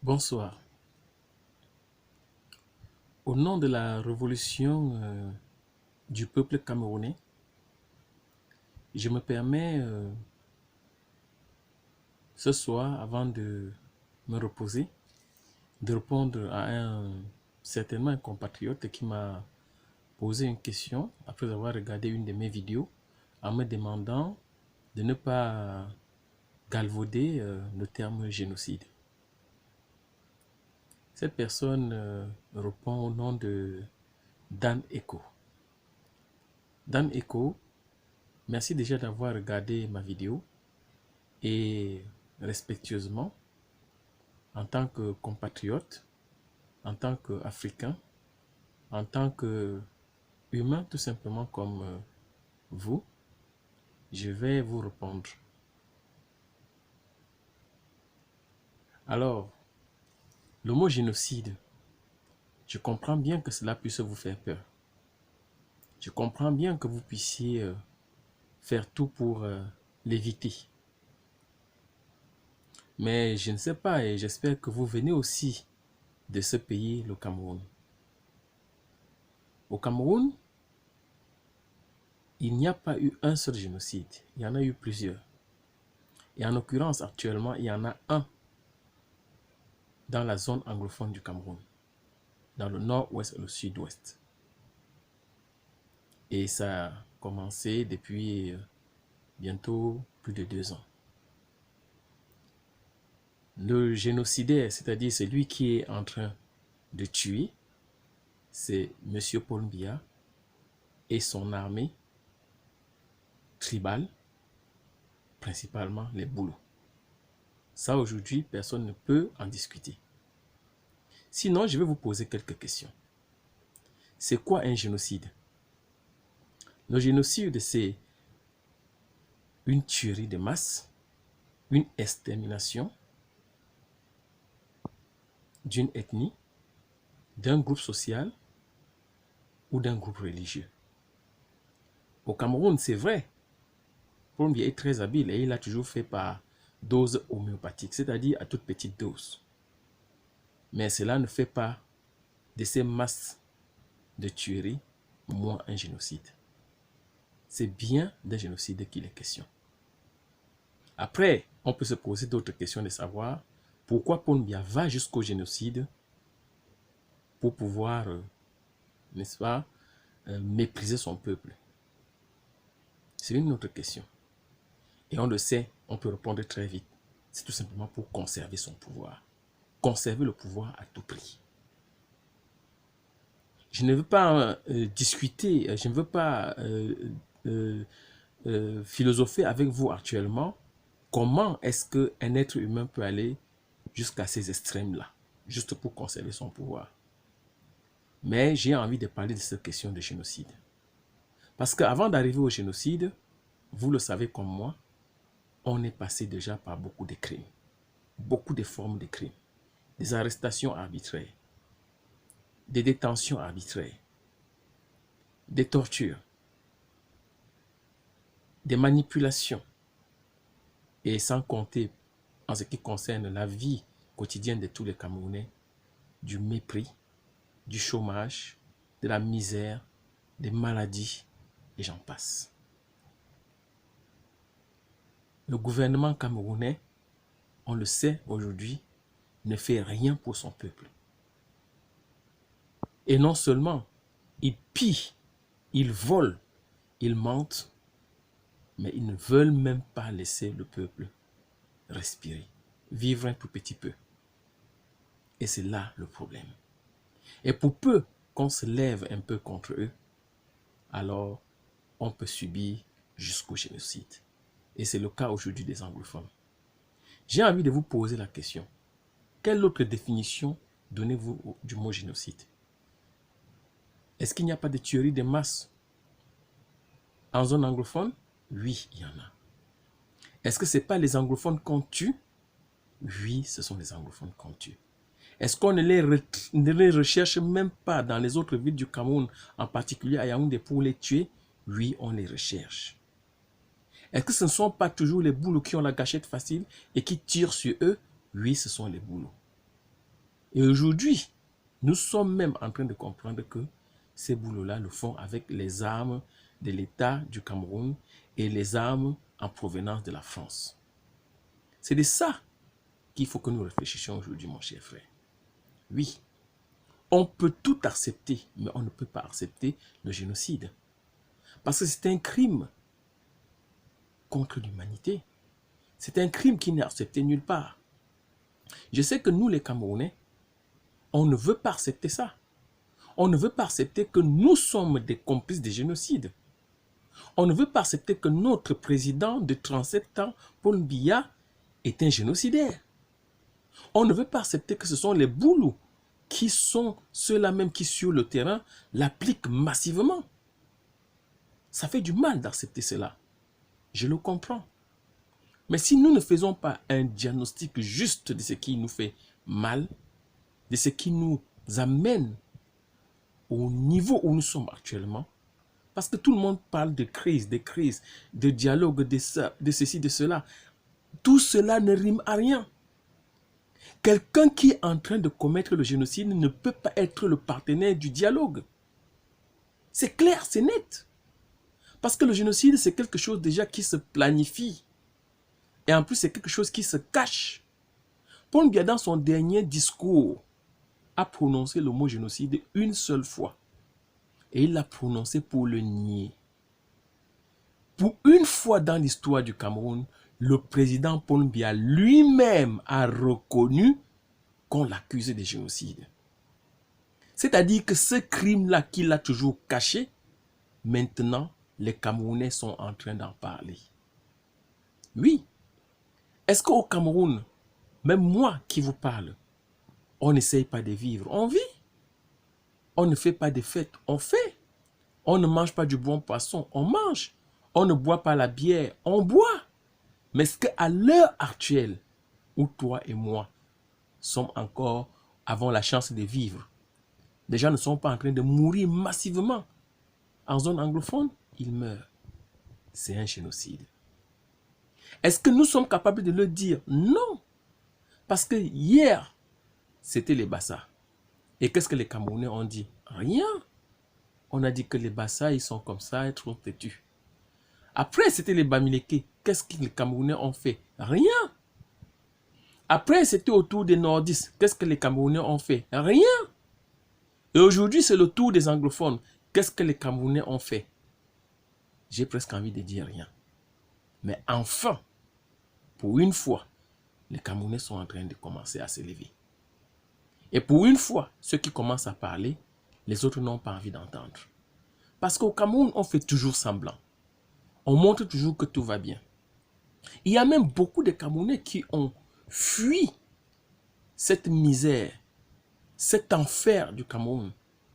Bonsoir. Au nom de la révolution du peuple camerounais, je me permets ce soir, avant de me reposer, de répondre à certainement un compatriote qui m'a posé une question après avoir regardé une de mes vidéos en me demandant de ne pas galvauder le terme génocide. Cette personne répond au nom de Dan Echo. Dan Echo, merci déjà d'avoir regardé ma vidéo et respectueusement, en tant que compatriote, en tant qu'Africain, en tant qu'humain tout simplement comme vous, je vais vous répondre. Alors, le mot génocide, je comprends bien que cela puisse vous faire peur. Je comprends bien que vous puissiez faire tout pour l'éviter. Mais je ne sais pas et j'espère que vous venez aussi de ce pays, le Cameroun. Au Cameroun, il n'y a pas eu un seul génocide, il y en a eu plusieurs. Et en l'occurrence, actuellement, il y en a un dans la zone anglophone du Cameroun, dans le nord-ouest et le sud-ouest. Et ça a commencé depuis bientôt plus de 2 ans. Le génocidaire, c'est-à-dire celui qui est en train de tuer, c'est M. Paul Biya et son armée tribale, principalement les Boulous. Ça, aujourd'hui, personne ne peut en discuter. Sinon, je vais vous poser quelques questions. C'est quoi un génocide? Le génocide, c'est une tuerie de masse, une extermination d'une ethnie, d'un groupe social ou d'un groupe religieux. Au Cameroun, c'est vrai, Paul Biya est très habile et il a toujours fait par dose homéopathique, c'est-à-dire à toute petite dose. Mais cela ne fait pas de ces masses de tueries moins un génocide. C'est bien d'un génocide qu'il est question. Après, on peut se poser d'autres questions de savoir pourquoi Paul Biya va jusqu'au génocide pour pouvoir, n'est-ce pas, mépriser son peuple. C'est une autre question. Et on le sait, on peut répondre très vite. C'est tout simplement pour conserver son pouvoir. Conserver le pouvoir à tout prix. Je ne veux pas discuter, je ne veux pas philosopher avec vous actuellement. Comment est-ce qu'un être humain peut aller jusqu'à ces extrêmes-là, juste pour conserver son pouvoir? Mais j'ai envie de parler de cette question de génocide. Parce qu'avant d'arriver au génocide, vous le savez comme moi, on est passé déjà par beaucoup de crimes, beaucoup de formes de crimes, des arrestations arbitraires, des détentions arbitraires, des tortures, des manipulations, et sans compter, en ce qui concerne la vie quotidienne de tous les Camerounais, du mépris, du chômage, de la misère, des maladies, et j'en passe. Le gouvernement camerounais, on le sait aujourd'hui, ne fait rien pour son peuple. Et non seulement, ils pillent, ils volent, ils mentent, mais ils ne veulent même pas laisser le peuple respirer, vivre un tout petit peu. Et c'est là le problème. Et pour peu qu'on se lève un peu contre eux, alors on peut subir jusqu'au génocide. Et c'est le cas aujourd'hui des anglophones. J'ai envie de vous poser la question. Quelle autre définition donnez-vous du mot génocide? Est-ce qu'il n'y a pas de tuerie de masse en zone anglophone? Oui, il y en a. Est-ce que ce n'est pas les anglophones qu'on tue? Oui, ce sont les anglophones qu'on tue. Est-ce qu'on ne les recherche même pas dans les autres villes du Cameroun, en particulier à Yaoundé, pour les tuer? Oui, on les recherche. Est-ce que ce ne sont pas toujours les Boulous qui ont la gâchette facile et qui tirent sur eux? Oui, ce sont les Boulous. Et aujourd'hui, nous sommes même en train de comprendre que ces boulots-là le font avec les armes de l'État du Cameroun et les armes en provenance de la France. C'est de ça qu'il faut que nous réfléchissions aujourd'hui, mon cher frère. Oui, on peut tout accepter, mais on ne peut pas accepter le génocide. Parce que c'est un crime contre l'humanité. C'est un crime qui n'est accepté nulle part. Je sais que nous, les Camerounais, on ne veut pas accepter ça. On ne veut pas accepter que nous sommes des complices des génocides. On ne veut pas accepter que notre président de 37 ans, Paul Biya, est un génocidaire. On ne veut pas accepter que ce sont les boulous qui sont ceux-là même qui, sur le terrain, l'appliquent massivement. Ça fait du mal d'accepter cela. Je le comprends. Mais si nous ne faisons pas un diagnostic juste de ce qui nous fait mal, de ce qui nous amène au niveau où nous sommes actuellement, parce que tout le monde parle de crise, de dialogue, de ça, de ceci, de cela. Tout cela ne rime à rien. Quelqu'un qui est en train de commettre le génocide ne peut pas être le partenaire du dialogue. C'est clair, c'est net. Parce que le génocide, c'est quelque chose déjà qui se planifie. Et en plus, c'est quelque chose qui se cache. Paul Biya, dans son dernier discours, a prononcé le mot génocide une seule fois. Et il l'a prononcé pour le nier. Pour une fois dans l'histoire du Cameroun, le président Paul Biya lui-même a reconnu qu'on l'accusait de génocide. C'est-à-dire que ce crime-là qu'il a toujours caché, maintenant, les Camerounais sont en train d'en parler. Oui. Est-ce qu'au Cameroun, même moi qui vous parle, on n'essaye pas de vivre? On vit. On ne fait pas de fêtes, on fait. On ne mange pas du bon poisson, on mange. On ne boit pas la bière, on boit. Mais est-ce qu'à l'heure actuelle, où toi et moi sommes encore, avons la chance de vivre, les gens ne sont pas en train de mourir massivement. En zone anglophone, ils meurent. C'est un génocide. Est-ce que nous sommes capables de le dire? Non. Parce que hier, c'était les Bassa. Et qu'est-ce que les Camerounais ont dit? Rien. On a dit que les Bassa, ils sont comme ça, ils sont têtus. Après, c'était les Bamileke. Qu'est-ce que les Camerounais ont fait? Rien. Après, c'était au tour des Nordistes. Qu'est-ce que les Camerounais ont fait? Rien. Et aujourd'hui, c'est le tour des anglophones. Qu'est-ce que les Camerounais ont fait? J'ai presque envie de dire rien. Mais enfin, pour une fois, les Camerounais sont en train de commencer à s'élever. Et pour une fois, ceux qui commencent à parler, les autres n'ont pas envie d'entendre. Parce qu'au Cameroun, on fait toujours semblant. On montre toujours que tout va bien. Il y a même beaucoup de Camerounais qui ont fui cette misère, cet enfer du Cameroun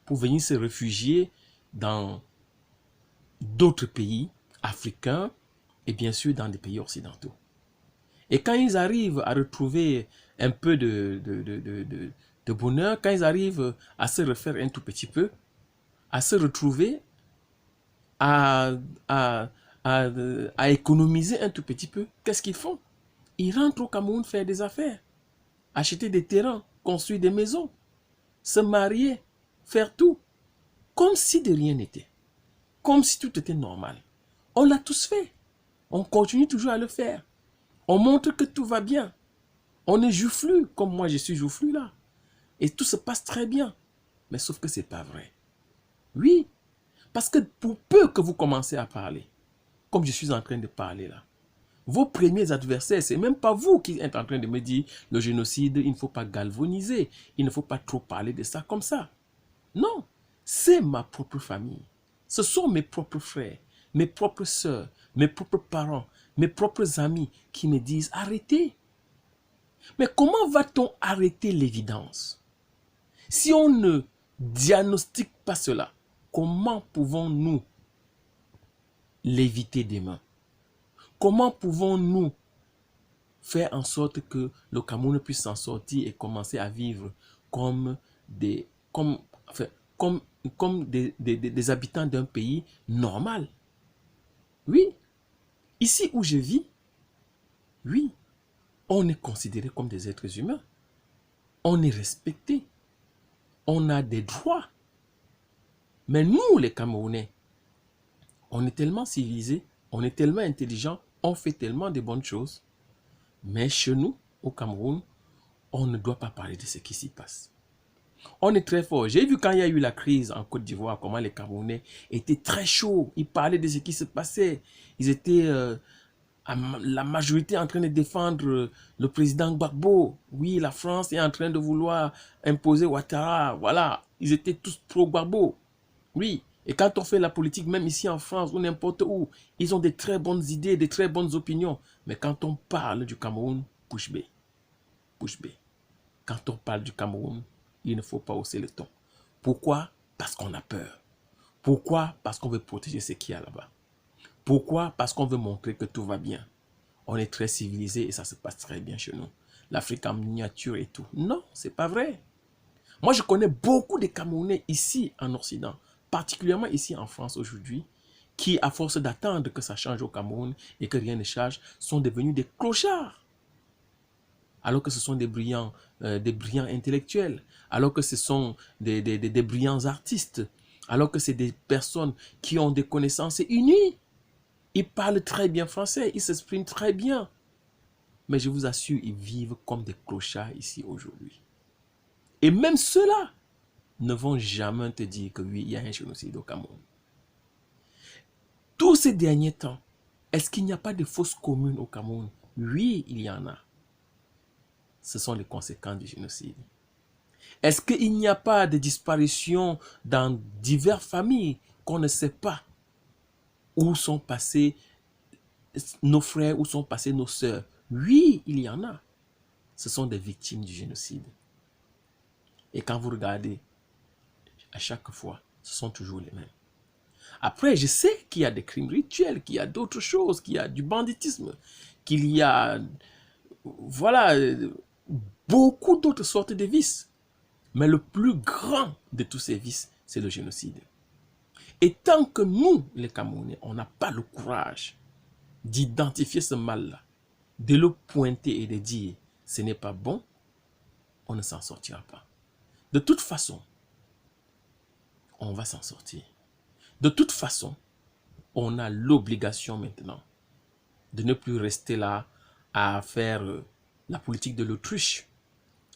pour venir se réfugier dans d'autres pays africains et bien sûr dans des pays occidentaux. Et quand ils arrivent à retrouver un peu de bonheur, quand ils arrivent à se refaire un tout petit peu, à se retrouver, à économiser un tout petit peu, qu'est-ce qu'ils font? Ils rentrent au Cameroun faire des affaires, acheter des terrains, construire des maisons, se marier, faire tout, comme si de rien n'était, comme si tout était normal. On l'a tous fait, on continue toujours à le faire. On montre que tout va bien. On est joufflu, comme moi je suis joufflu là. Et tout se passe très bien. Mais sauf que c'est pas vrai. Oui, parce que pour peu que vous commencez à parler, comme je suis en train de parler là, vos premiers adversaires, c'est même pas vous qui êtes en train de me dire le génocide, il ne faut pas galvaniser, il ne faut pas trop parler de ça comme ça. Non, c'est ma propre famille. Ce sont mes propres frères, mes propres sœurs, mes propres parents, mes propres amis qui me disent arrêtez. Mais comment va-t-on arrêter l'évidence? Si on ne diagnostique pas cela, comment pouvons-nous l'éviter demain? Comment pouvons-nous faire en sorte que le Cameroun puisse s'en sortir et commencer à vivre comme des habitants d'un pays normal? Oui, ici où je vis, oui, on est considéré comme des êtres humains. On est respecté. On a des droits. Mais nous, les Camerounais, on est tellement civilisés, on est tellement intelligents, on fait tellement de bonnes choses. Mais chez nous, au Cameroun, on ne doit pas parler de ce qui s'y passe. On est très fort. J'ai vu quand il y a eu la crise en Côte d'Ivoire, comment les Camerounais étaient très chauds. Ils parlaient de ce qui se passait. Ils étaient la majorité en train de défendre le président Gbagbo. Oui, la France est en train de vouloir imposer Ouattara. Voilà, ils étaient tous pro-Gbagbo. Oui, et quand on fait la politique, même ici en France ou n'importe où, ils ont des très bonnes idées, des très bonnes opinions. Mais quand on parle du Cameroun, bouche bée. Bouche bée. Quand on parle du Cameroun, il ne faut pas hausser le ton. Pourquoi? Parce qu'on a peur. Pourquoi? Parce qu'on veut protéger ce qu'il y a là-bas. Pourquoi? Parce qu'on veut montrer que tout va bien. On est très civilisé et ça se passe très bien chez nous. L'Afrique en miniature et tout. Non, c'est pas vrai. Moi, je connais beaucoup de Camerounais ici en Occident, particulièrement ici en France aujourd'hui, qui, à force d'attendre que ça change au Cameroun et que rien ne change, sont devenus des clochards. Alors que ce sont des brillants intellectuels, alors que ce sont des brillants artistes, alors que c'est des personnes qui ont des connaissances unies. Ils parlent très bien français, ils s'expriment très bien. Mais je vous assure, ils vivent comme des clochards ici aujourd'hui. Et même ceux-là ne vont jamais te dire que oui, il y a un génocide au Cameroun. Tous ces derniers temps, est-ce qu'il n'y a pas de fosses communes au Cameroun? Oui, il y en a. Ce sont les conséquences du génocide. Est-ce qu'il n'y a pas de disparitions dans diverses familles qu'on ne sait pas où sont passés nos frères, où sont passés nos sœurs? Oui, il y en a. Ce sont des victimes du génocide. Et quand vous regardez, à chaque fois, ce sont toujours les mêmes. Après, je sais qu'il y a des crimes rituels, qu'il y a d'autres choses, qu'il y a du banditisme, qu'il y a, voilà, beaucoup d'autres sortes de vices. Mais le plus grand de tous ces vices, c'est le génocide. Et tant que nous, les Camerounais, on n'a pas le courage d'identifier ce mal-là, de le pointer et de dire ce n'est pas bon, on ne s'en sortira pas. De toute façon, on va s'en sortir. De toute façon, on a l'obligation maintenant de ne plus rester là à faire la politique de l'autruche,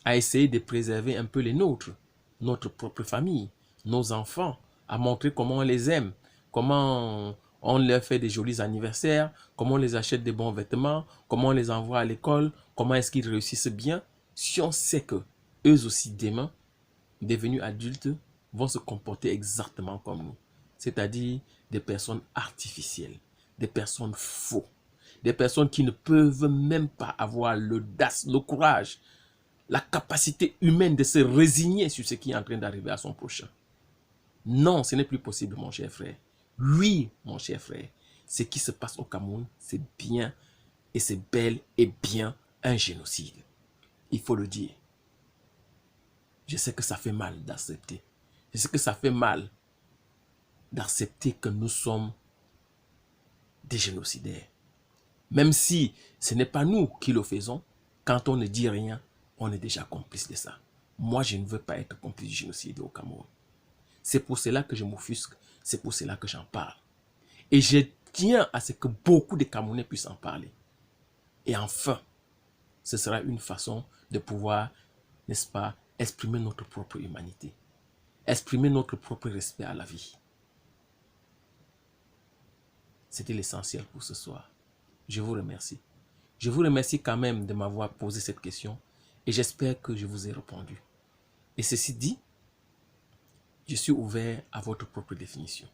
à essayer de préserver un peu les nôtres, notre propre famille, nos enfants, à montrer comment on les aime, comment on leur fait des jolis anniversaires, comment on les achète des bons vêtements, comment on les envoie à l'école, comment est-ce qu'ils réussissent bien, si on sait que eux aussi demain, devenus adultes, vont se comporter exactement comme nous. C'est-à-dire des personnes artificielles, des personnes faux, des personnes qui ne peuvent même pas avoir l'audace, le courage, la capacité humaine de se résigner sur ce qui est en train d'arriver à son prochain. Non, ce n'est plus possible, mon cher frère. Oui, mon cher frère, ce qui se passe au Cameroun, c'est bien et c'est bel et bien un génocide. Il faut le dire. Je sais que ça fait mal d'accepter. Je sais que ça fait mal d'accepter que nous sommes des génocidaires. Même si ce n'est pas nous qui le faisons, quand on ne dit rien, on est déjà complice de ça. Moi, je ne veux pas être complice du génocide au Cameroun. C'est pour cela que je m'offusque, c'est pour cela que j'en parle. Et je tiens à ce que beaucoup de Camerounais puissent en parler. Et enfin, ce sera une façon de pouvoir, n'est-ce pas, exprimer notre propre humanité. Exprimer notre propre respect à la vie. C'était l'essentiel pour ce soir. Je vous remercie. Je vous remercie quand même de m'avoir posé cette question et j'espère que je vous ai répondu. Et ceci dit, je suis ouvert à votre propre définition.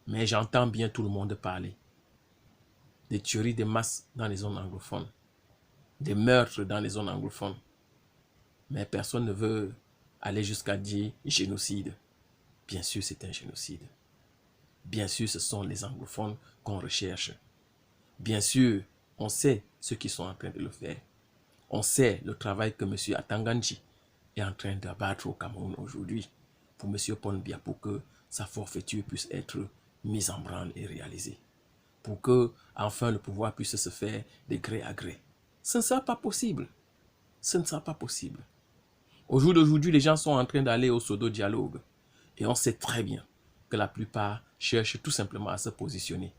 Mais j'entends bien tout le monde parler. Des tueries de masse dans les zones anglophones. Des meurtres dans les zones anglophones. Mais personne ne veut aller jusqu'à dire génocide. Bien sûr, c'est un génocide. Bien sûr, ce sont les anglophones qu'on recherche. Bien sûr, on sait ceux qui sont en train de le faire. On sait le travail que M. Atanganji est en train d'abattre au Cameroun aujourd'hui pour M. Paul Biya, pour que sa forfaiture puisse être mise en branle et réalisée. Pour que, enfin, le pouvoir puisse se faire de gré à gré. Ce ne sera pas possible. Ce ne sera pas possible. Au jour d'aujourd'hui, les gens sont en train d'aller au pseudo-dialogue. Et on sait très bien que la plupart cherchent tout simplement à se positionner.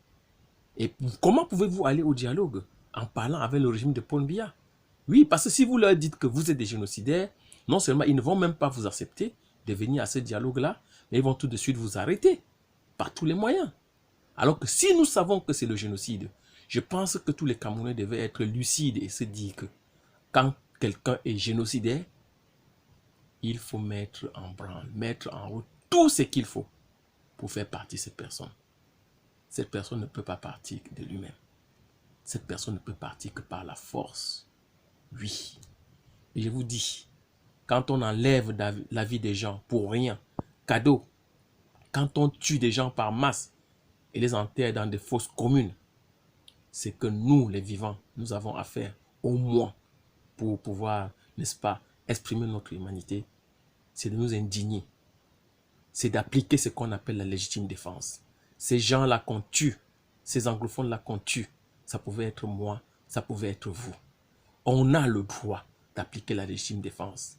Et comment pouvez-vous aller au dialogue en parlant avec le régime de Paul Biya? Oui, parce que si vous leur dites que vous êtes des génocidaires, non seulement ils ne vont même pas vous accepter de venir à ce dialogue-là, mais ils vont tout de suite vous arrêter par tous les moyens. Alors que si nous savons que c'est le génocide, je pense que tous les Camerounais devaient être lucides et se dire que quand quelqu'un est génocidaire, il faut mettre en branle, mettre en route tout ce qu'il faut pour faire partie de cette personne. Cette personne ne peut pas partir de lui-même. Cette personne ne peut partir que par la force. Oui. Et je vous dis, quand on enlève la vie des gens pour rien, cadeau, quand on tue des gens par masse et les enterre dans des fosses communes, c'est que nous, les vivants, nous avons affaire au moins pour pouvoir, n'est-ce pas, exprimer notre humanité, c'est de nous indigner. C'est d'appliquer ce qu'on appelle la légitime défense. Ces gens-là qu'on tue, ces anglophones-là qu'on tue, ça pouvait être moi, ça pouvait être vous. On a le droit d'appliquer la légitime défense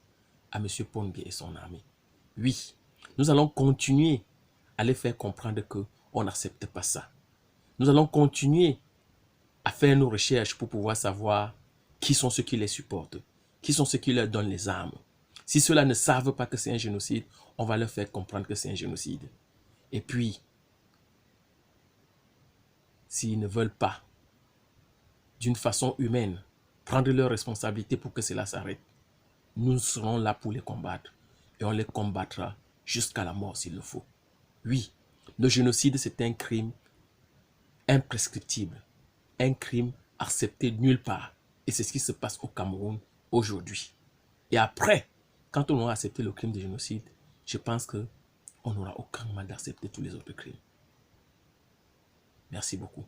à M. Paul Biya et son armée. Oui, nous allons continuer à les faire comprendre qu'on n'accepte pas ça. Nous allons continuer à faire nos recherches pour pouvoir savoir qui sont ceux qui les supportent, qui sont ceux qui leur donnent les armes. Si ceux-là ne savent pas que c'est un génocide, on va leur faire comprendre que c'est un génocide. Et puis, s'ils ne veulent pas, d'une façon humaine, prendre leurs responsabilités pour que cela s'arrête, nous serons là pour les combattre. Et on les combattra jusqu'à la mort s'il le faut. Oui, le génocide, c'est un crime imprescriptible, un crime accepté nulle part. Et c'est ce qui se passe au Cameroun aujourd'hui. Et après, quand on aura accepté le crime de génocide, je pense qu'on n'aura aucun mal d'accepter tous les autres crimes. Merci beaucoup.